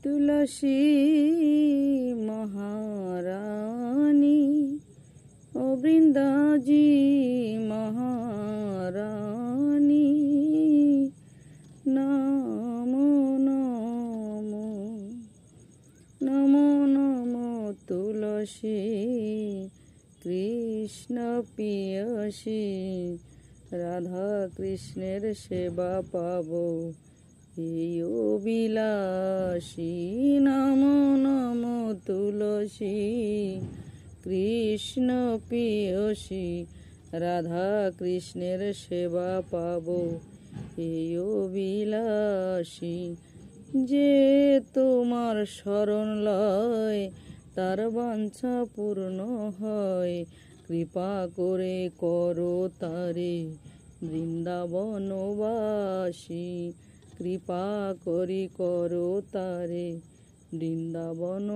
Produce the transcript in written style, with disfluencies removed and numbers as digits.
তুলসী মহারানী ও বৃন্দাজি মহারানী নমো নমো নমো নমো তুলসী কৃষ্ণ প্রিয়সী রাধা কৃষ্ণের সেবা পাবো এই অভিলাষী নমো নমো তুলসী কৃষ্ণ প্রিয়সী রাধা কৃষ্ণের সেবা পাবো এই অভিলাষী যে তোমার শরণ লয় তার বাঞ্ছা পূর্ণ হয় কৃপা করে করো তারে বৃন্দাবনবাসী কৃপা করি করো তারে বৃন্দাবনবাসী।